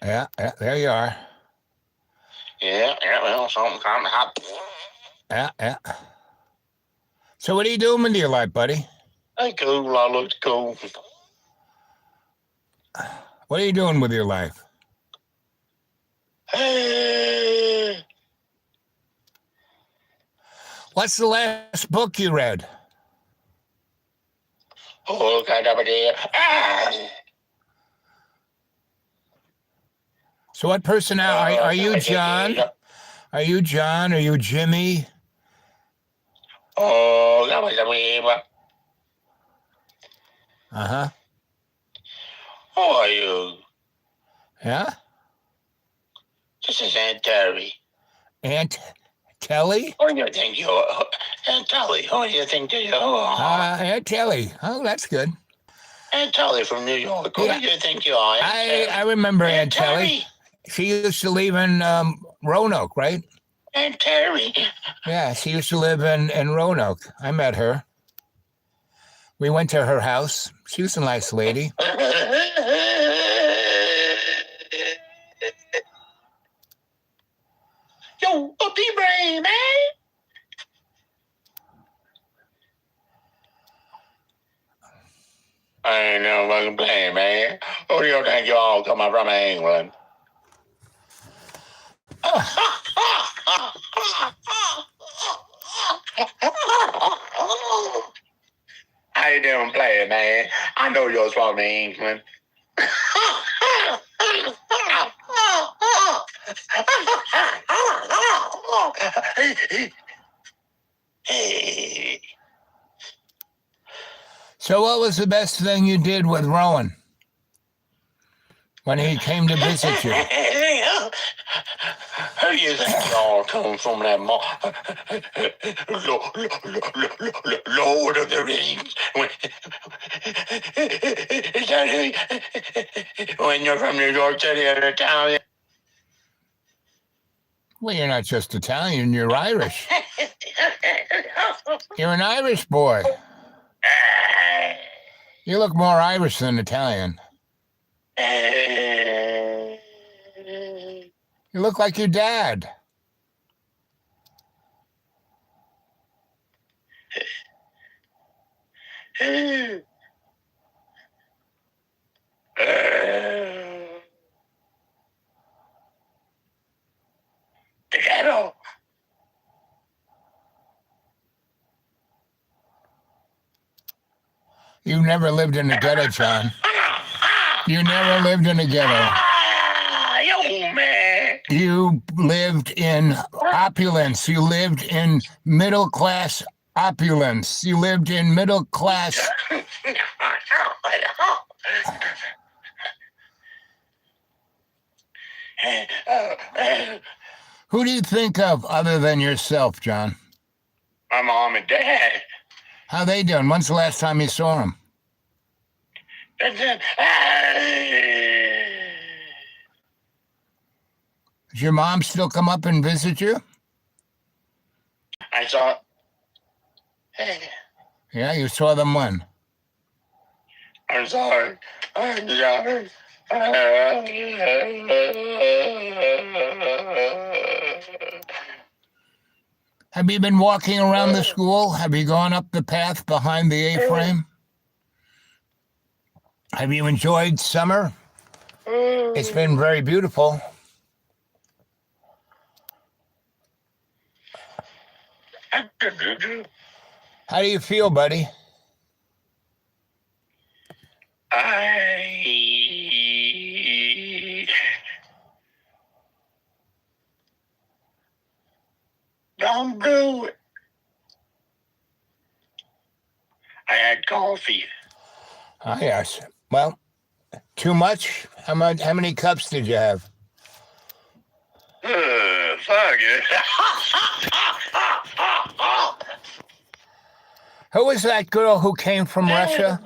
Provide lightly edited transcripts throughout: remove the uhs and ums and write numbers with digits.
Yeah, there you are. Yeah, well, something kind of happened. Yeah. So what are you doing with your life, buddy? Hey, cool, I looked cool. What are you doing with your life? What's the last book you read? Oh, kind of idea. So what personality are you, John? Are you John? Are you Jimmy? Oh, that was a weird. Uh-huh. Who are you? Yeah? This is Aunt Terry. Aunt Telly? Who do you think you are? Aunt Telly, who do you think you are? Aunt Telly. Oh, that's good. Aunt Telly from New York. Who do you think you are? I remember Aunt Telly. She used to live in Roanoke, right? Aunt Terry. Yeah, she used to live in Roanoke. I met her. We went to her house. She was a nice lady. Yo, be brave, man. I ain't no fucking playing, man. Who do you think you all coming from England? How you doing, player, man? I know you're from England. So what was the best thing you did with Rowan when he came to visit you? Who do you think y'all come from that Lord of the Rings? Is that who? When you're from New York City or Italian? Well, you're not just Italian, you're Irish. You're an Irish boy. You look more Irish than Italian. You look like your dad. The ghetto. You never lived in a ghetto, John. You never lived in a ghetto. Yo, man. You lived in opulence. You lived in middle class opulence. You lived in middle class. Who do you think of other than yourself, John? My mom and dad. How they doing? When's the last time you saw them? Does your mom still come up and visit you? I saw. Yeah, you saw them when? I'm sorry. I'm sorry. Have you been walking around the school? Have you gone up the path behind the A-frame? Have you enjoyed summer? It's been very beautiful. How do you feel, buddy? Don't do it. I had coffee. Ah, yes. Well, too much? How many cups did you have? Fuck it. Who was that girl who came from Russia?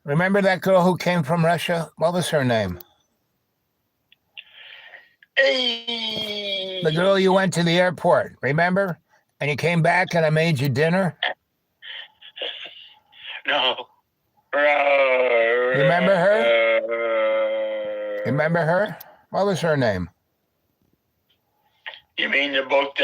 Remember that girl who came from Russia? What was her name? The girl you went to the airport, remember? And you came back and I made you dinner? No. Remember her? You remember her? What was her name? You mean the book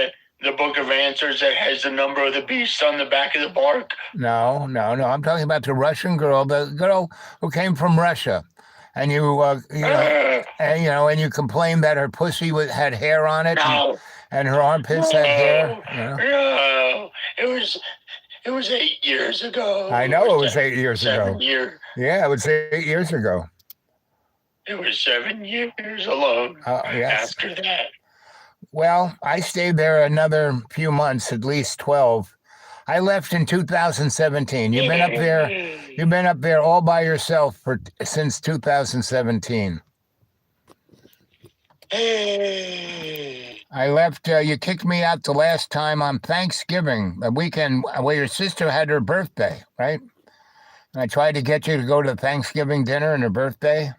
of answers that has the number of the beast on the back of the bark? No. I'm talking about the Russian girl, the girl who came from Russia, and and you complained that her pussy had hair on it, No. and her armpits had hair. No. It was 8 years ago. I know it was 8 years ago. 7 years. Yeah, it was 8 years ago. It was 7 years alone. Yes. After that. Well, I stayed there another few months, at least 12. I left in 2017. You've been up there. You've been up there all by yourself since 2017. I left. You kicked me out the last time on Thanksgiving, the weekend where your sister had her birthday, right? And I tried to get you to go to the Thanksgiving dinner and her birthday.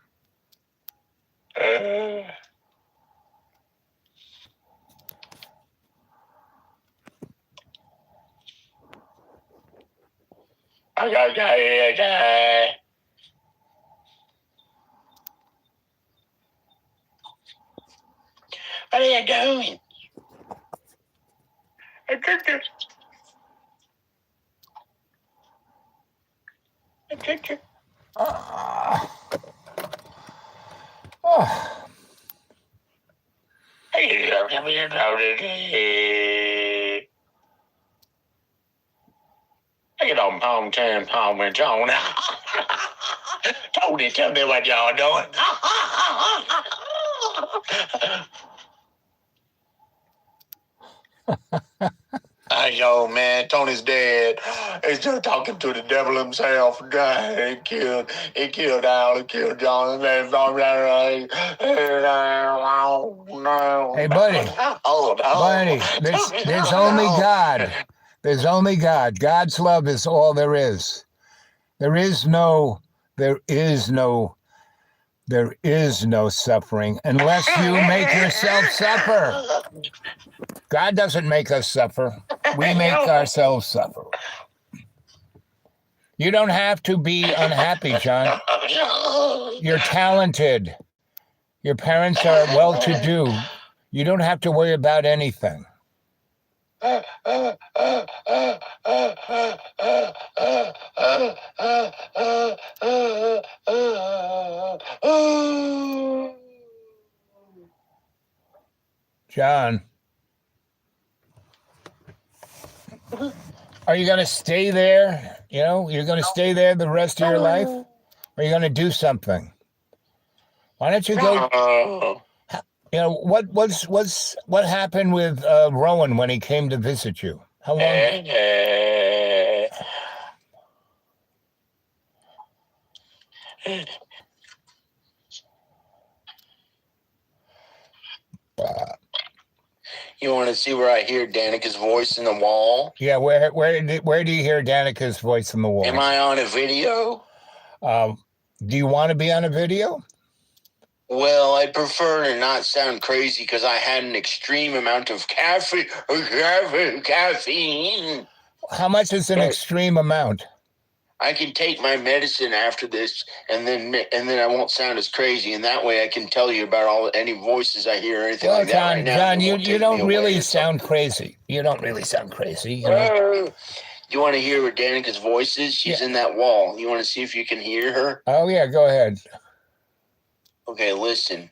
What are you doing? Get on hometown, Palm and John. Tony, tell me what y'all doing. Yo, man, Tony's dead. He's just talking to the devil himself. He killed Al, he killed John. Hey, buddy. Buddy, there's only God. There's only God. God's love is all there is. There is no suffering unless you make yourself suffer. God doesn't make us suffer. We make ourselves suffer. You don't have to be unhappy, John. You're talented. Your parents are well-to-do. You don't have to worry about anything. John, are you going to stay there? You're going to stay there the rest of your life? Or are you going to do something? Why don't you go? What happened with Rowan when he came to visit you? How long? You want to see where I hear Danica's voice in the wall? Yeah, where do you hear Danica's voice in the wall? Am I on a video? Do you want to be on a video? Well, I prefer to not sound crazy because I had an extreme amount of caffeine. How much is an extreme amount? I can take my medicine after this, and then I won't sound as crazy, and that way I can tell you about any voices I hear or anything like that. Right now, John, you don't really sound crazy. You don't really sound crazy. You want to hear where Danica's voice is? She's in that wall. You want to see if you can hear her? Oh yeah, go ahead. Okay, listen.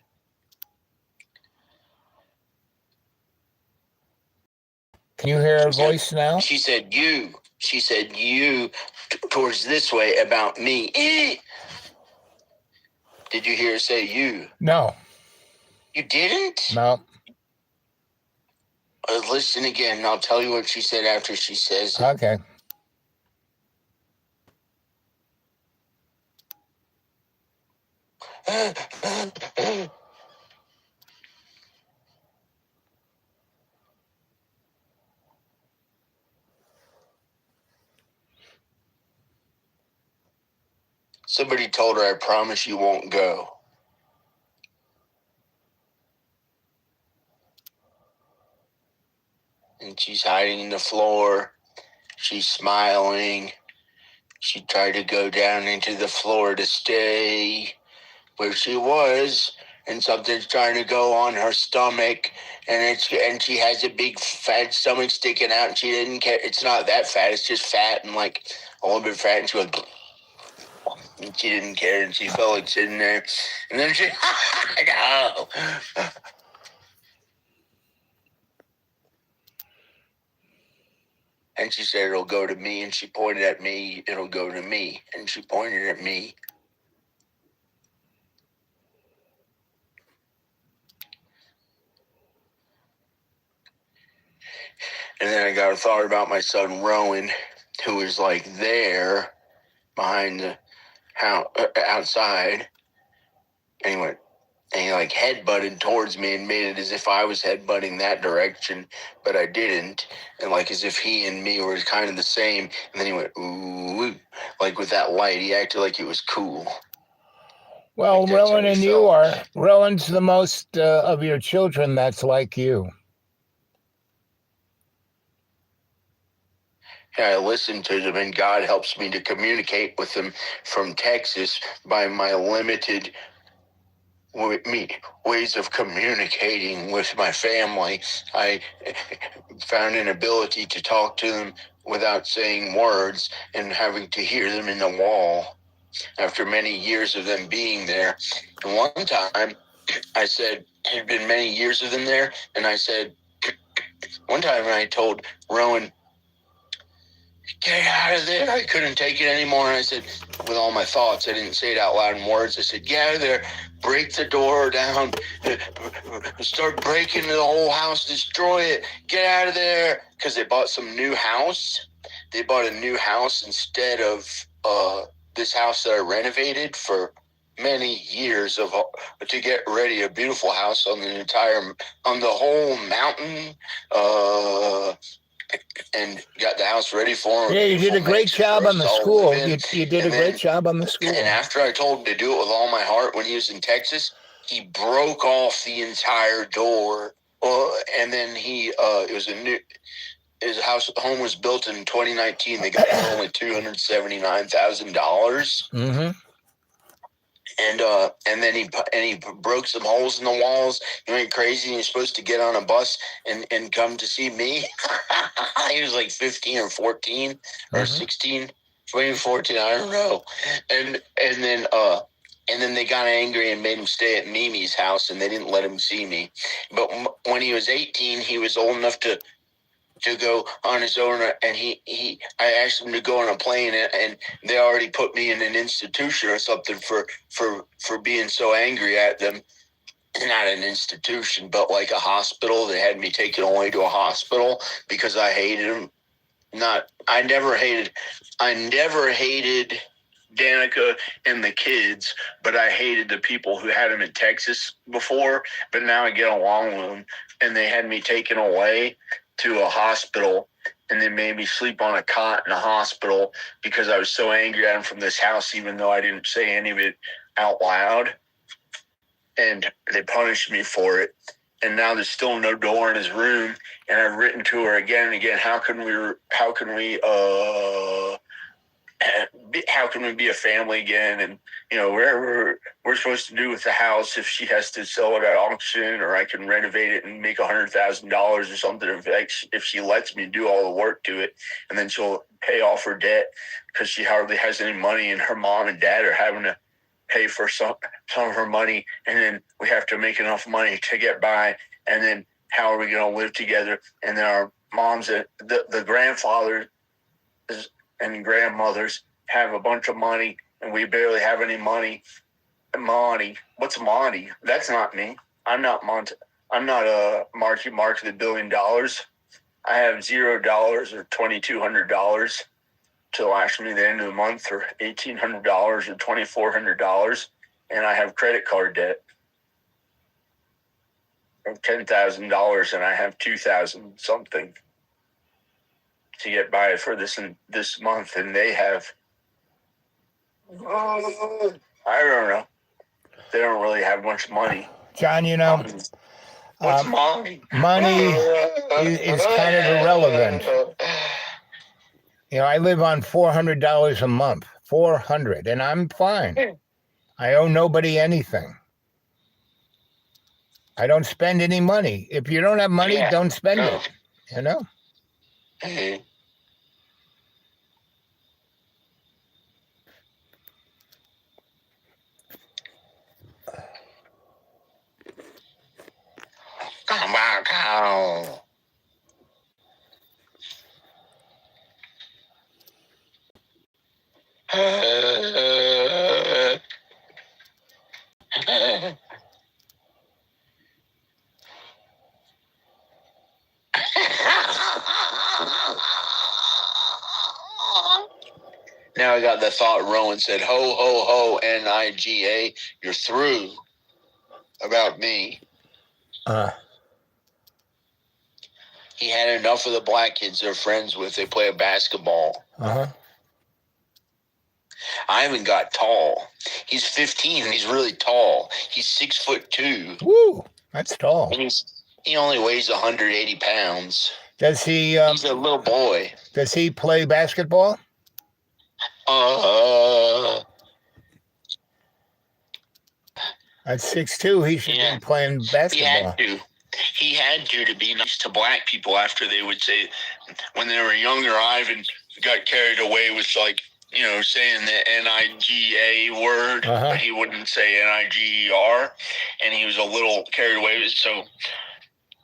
Can you hear her voice now? She said you. She said you towards this way about me. Did you hear her say you? No. You didn't? No. Listen again, and I'll tell you what she said after she says it. Okay. Somebody told her, I promise you won't go. And she's hiding in the floor. She's smiling. She tried to go down into the floor to stay, where she was, and something's trying to go on her stomach, and she has a big fat stomach sticking out, and she didn't care. It's not that fat; it's just fat and like a little bit fat. And she went, and she didn't care, and she felt like sitting there, and then she, no. And she said, it'll go to me. And she pointed at me. It'll go to me. And she pointed at me. And then I got a thought about my son, Rowan, who was like there behind the house, outside. And he went, and he like headbutted towards me and made it as if I was headbutting that direction, but I didn't. And like as if he and me were kind of the same. And then he went, ooh, like with that light. He acted like it was cool. Well, like Rowan and you are. Rowan's the most of your children that's like you. Yeah, I listen to them, and God helps me to communicate with them from Texas by my limited ways of communicating with my family. I found an ability to talk to them without saying words and having to hear them in the wall after many years of them being there. And one time I said, it had been many years of them there, and I said, one time I told Rowan, get out of there. I couldn't take it anymore. And I said, with all my thoughts, I didn't say it out loud in words. I said, get out of there. Break the door down. Start breaking the whole house. Destroy it. Get out of there. Because they bought some new house. They bought a new house instead of this house that I renovated for many years to get ready, a beautiful house on the whole mountain. And got the house ready for him. Yeah, you did a great job on the school. You did a great job on the school. And after I told him to do it with all my heart when he was in Texas, he broke off the entire door. And then his home was built in 2019. They got it for only $279,000. Mm-hmm. And then he broke some holes in the walls. He went crazy. And he was supposed to get on a bus and come to see me. He was like 15 or 14 or 16, maybe 14. I don't know. And then they got angry and made him stay at Mimi's house, and they didn't let him see me. But when he was 18, he was old enough to go on his own, and I asked him to go on a plane, and they already put me in an institution or something for being so angry at them. Not an institution, but like a hospital. They had me taken away to a hospital because I hated him. I never hated Danica and the kids, but I hated the people who had him in Texas before. But now I get along with them, and they had me taken away to a hospital, and they made me sleep on a cot in a hospital because I was so angry at him from this house, even though I didn't say any of it out loud. And they punished me for it. And now there's still no door in his room. And I've written to her again and again, how can we be a family again? And, whatever we're supposed to do with the house, if she has to sell it at auction, or I can renovate it and make $100,000 or something, if she lets me do all the work to it, and then she'll pay off her debt because she hardly has any money, and her mom and dad are having to pay for some of her money, and then we have to make enough money to get by, and then how are we going to live together? And then our moms, the grandfathers and grandmothers have a bunch of money, and we barely have any money. Monty, what's Monty? That's not me. I'm not Monty. I'm not a Marky Mark the $1 billion. I have $0 or $2,200 to last me the end of the month, or $1,800 or $2,400, and I have credit card debt of $10,000, and I have $2,000 something to get by for this month, and they have, I don't know, they don't really have much money. John, what's money? Money is kind of irrelevant. I live on $400 a month, $400, and I'm fine. I owe nobody anything. I don't spend any money. If you don't have money, don't spend it. You know? Hey. Come on, cow. Now I got the thought Rowan said, ho, ho, ho, Niga, you're through about me. He had enough of the black kids they're friends with. They play basketball. I haven't got tall. He's 15 and he's really tall. He's 6'2". Woo, that's tall. And he only weighs 180 pounds. Does he? He's a little boy. Does he play basketball? At 6'2", he should be playing basketball. He had to be nice to black people after they would say, when they were younger, Ivan got carried away with, like, you know, saying the Niga word, but he wouldn't say Niger, and he was a little carried away with it. So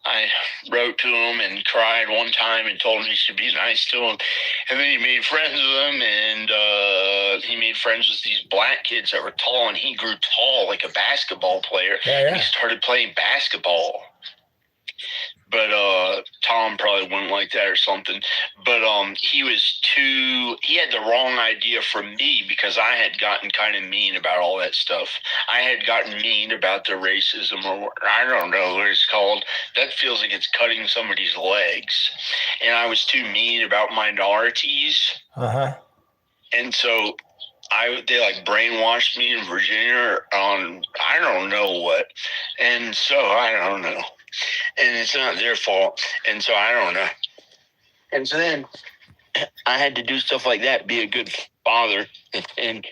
I wrote to him and cried one time and told him he should be nice to him. And then he made friends with them, and he made friends with these black kids that were tall, and he grew tall like a basketball player. Yeah. And he started playing basketball. But Tom probably wouldn't like that or something. But he had the wrong idea from me, because I had gotten kind of mean about all that stuff. I had gotten mean about the racism, or I don't know what it's called. That feels like it's cutting somebody's legs. And I was too mean about minorities. And so they like brainwashed me in Virginia on I don't know what. And so I don't know. And it's not their fault. And so I don't know. And so then I had to do stuff like that, be a good father, and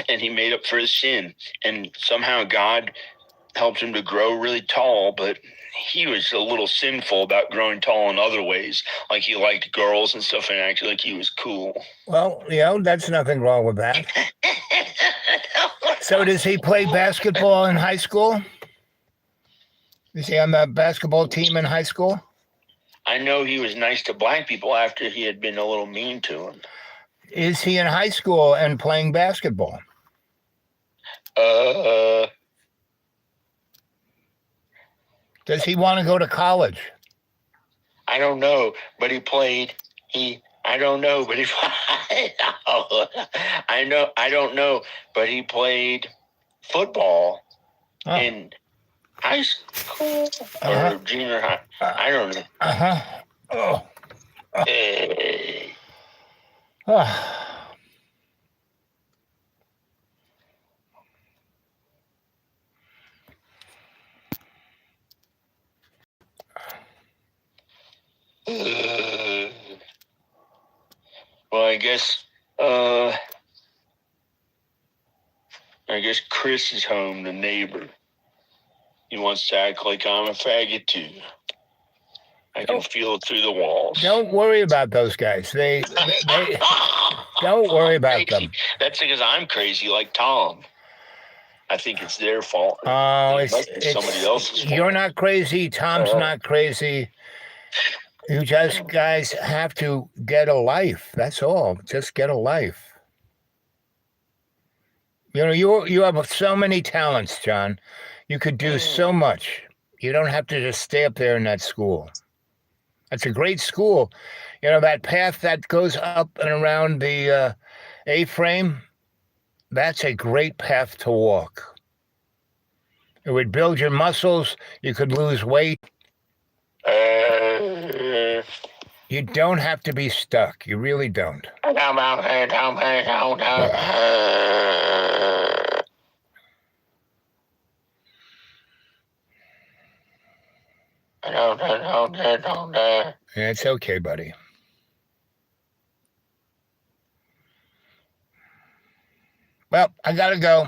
he made up for his sin. And somehow God helped him to grow really tall, but he was a little sinful about growing tall in other ways. Like he liked girls and stuff and acted like he was cool. Well, that's nothing wrong with that. So does he play basketball in high school? Is he on the basketball team in high school? I know he was nice to black people after he had been a little mean to them. Is he in high school and playing basketball? Does he want to go to college? I don't know, but he played. I don't know, but I don't know, but he played football in high school or junior high. I don't know. Well, I guess Chris is home, the neighbor. He wants to act like I'm a faggot too. I can feel it through the walls. Don't worry about those guys. They don't worry about them. That's because I'm crazy like Tom. I think it's their fault. Oh, it's somebody else's fault. You're not crazy. Tom's not crazy. You just guys have to get a life. That's all. Just get a life. You know, you have so many talents, John. You could do so much. You don't have to just stay up there in that school. That's a great school. You know, that path that goes up and around the A-frame, that's a great path to walk. It would build your muscles. You could lose weight. You don't have to be stuck. You really don't. It's okay, buddy. Well, I gotta go.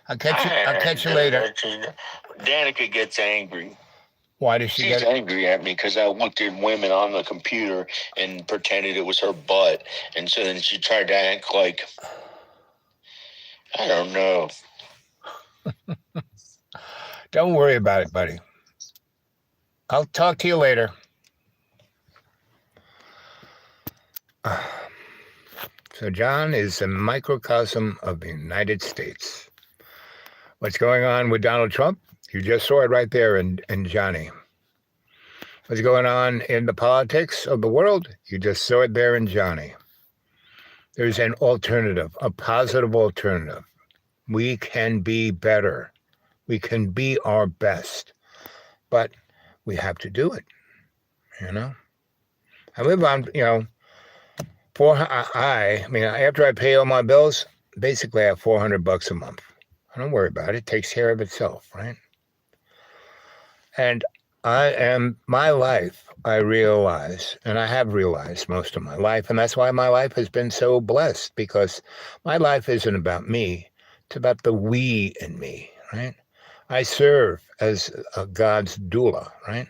I'll catch you later. Danica gets angry. Why does she She's get angry at me because I looked at women on the computer and pretended it was her butt. And so then she tried to act like, I don't know. Don't worry about it, buddy. I'll talk to you later. So John is a microcosm of the United States. What's going on with Donald Trump? You just saw it right there in Johnny. What's going on in the politics of the world? You just saw it there in Johnny. There's an alternative, a positive alternative. We can be better. We can be our best. But we have to do it, I live on, after I pay all my bills, basically I have $400 a month. I don't worry about it. It takes care of itself, right? And my life, I realize, and I have realized most of my life, and that's why my life has been so blessed, because my life isn't about me. It's about the we in me, right? I serve as a God's doula, right?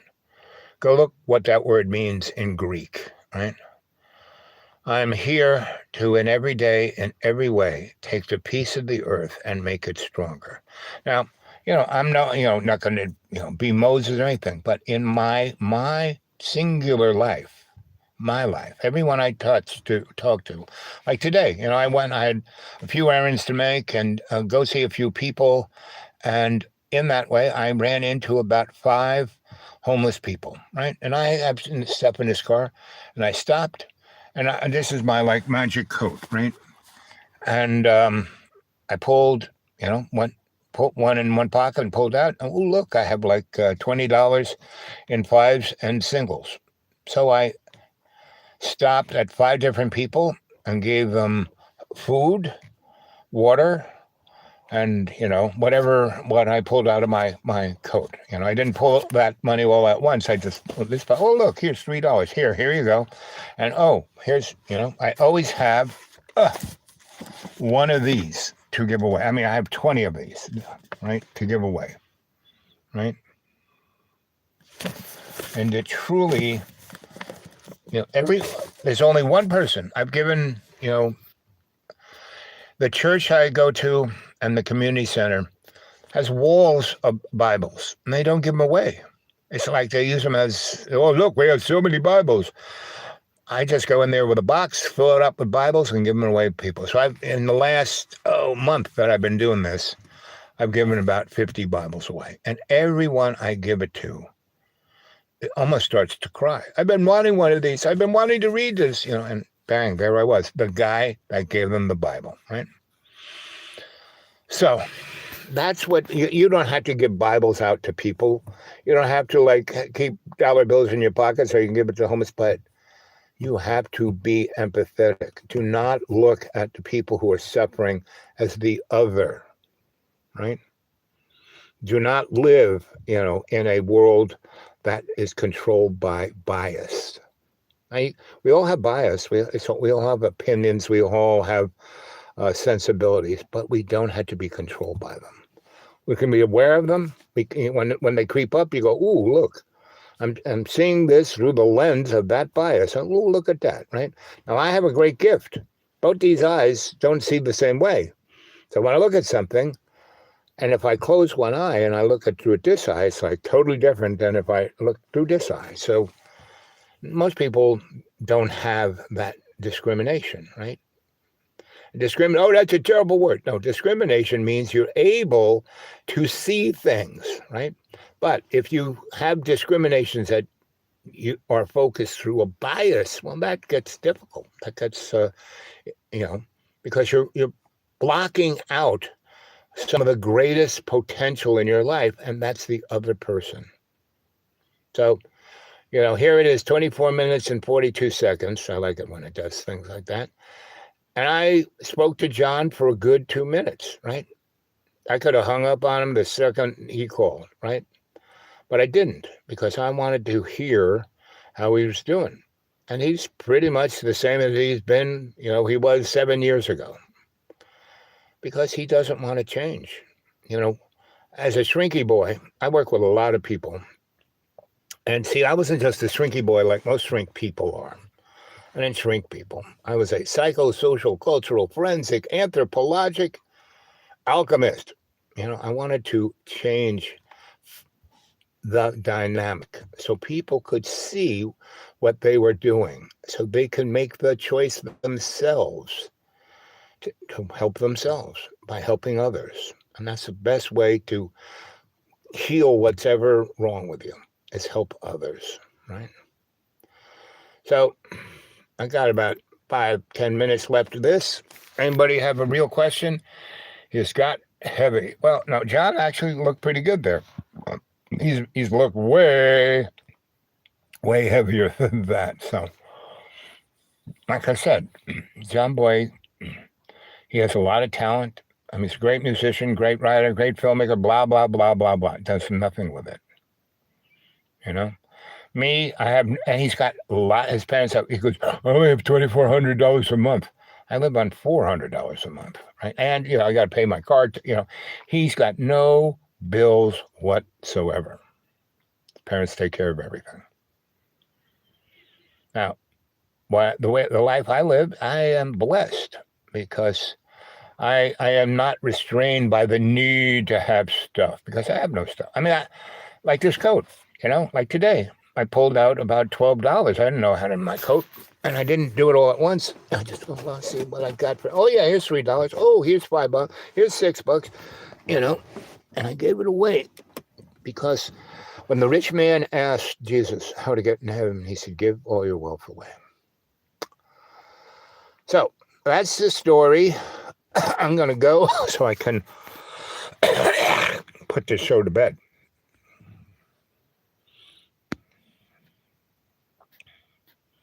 Go look what that word means in Greek, right? I'm here to, in every day, in every way, take the peace of the earth and make it stronger. Now, I'm not, not going to, be Moses or anything, but in my singular life, my life, everyone I talk to, like today, I had a few errands to make and go see a few people, and in that way, I ran into about 5 homeless people, right? And I happened to step in this car, and I stopped, and this is my magic coat, right? And I pulled, put one in one pocket and pulled out. Oh, look, I have $20 in 5s and singles. So I stopped at 5 different people and gave them food, water, and, what I pulled out of my coat. I didn't pull that money all at once. I just pulled this, oh, look, here's $3. Here you go. And, here's, I always have one of these to give away. I mean, I have 20 of these, right, to give away, right? And it truly, there's only one person I've given, the church I go to and the community center has walls of Bibles, and they don't give them away. It's like they use them as, oh, look, we have so many Bibles. I just go in there with a box, fill it up with Bibles, and give them away to people. So in the last month that I've been doing this, I've given about 50 Bibles away. And everyone I give it to, it almost starts to cry. I've been wanting one of these. I've been wanting to read this, and bang, there I was, the guy that gave them the Bible, right? So that's what, you don't have to give Bibles out to people. You don't have to keep dollar bills in your pocket so you can give it to homeless, but you have to be empathetic. Do not look at the people who are suffering as the other, right? Do not live, in a world that is controlled by bias. We all have bias. We all have opinions. We all have sensibilities, but we don't have to be controlled by them. We can be aware of them. When they creep up, you go, ooh, look. I'm seeing this through the lens of that bias. Oh, look at that, right? Now, I have a great gift. Both these eyes don't see the same way. So when I look at something, and if I close one eye and I look through this eye, it's totally different than if I look through this eye. So most people don't have that discrimination, right? Oh, that's a terrible word. No, discrimination means you're able to see things, right? But if you have discriminations that you are focused through a bias, well, that gets difficult. That gets, because you're blocking out some of the greatest potential in your life, and that's the other person. So, here it is, 24 minutes and 42 seconds. I like it when it does things like that. And I spoke to John for a good 2 minutes, right? I could have hung up on him the second he called, right? But I didn't, because I wanted to hear how he was doing. And he's pretty much the same as he's been, he was 7 years ago. because he doesn't want to change. As a shrinky boy, I work with a lot of people. And see, I wasn't just a shrinky boy like most shrink people are. I didn't shrink people. I was a psychosocial, cultural, forensic, anthropologic alchemist. I wanted to change the dynamic so people could see what they were doing, so they can make the choice themselves to help themselves by helping others. And that's the best way to heal what's ever wrong with you, is help others, right? So I got about 5-10 minutes left of this. Anybody have a real question? He's got heavy. Well, no, John actually looked pretty good there. He's looked way heavier than that. So, like I said, John Boy, he has a lot of talent. I mean, he's a great musician, great writer, great filmmaker, blah, blah, blah, blah, blah. Does nothing with it. Me, I have, and he's got a lot. His parents have, he goes, I only have $2,400 a month. I live on $400 a month, right? And, I got to pay my card. He's got no bills whatsoever. Parents take care of everything. Now, the life I live, I am blessed because I am not restrained by the need to have stuff, because I have no stuff. I mean, like this coat, like today, I pulled out about $12. I didn't know how to my coat, and I didn't do it all at once. I just, let's see what I got for. Oh yeah, here's $3. Oh, here's $5. Here's $6. And I gave it away, because when the rich man asked Jesus how to get in heaven, he said, "Give all your wealth away." So that's the story. I'm going to go so I can put this show to bed.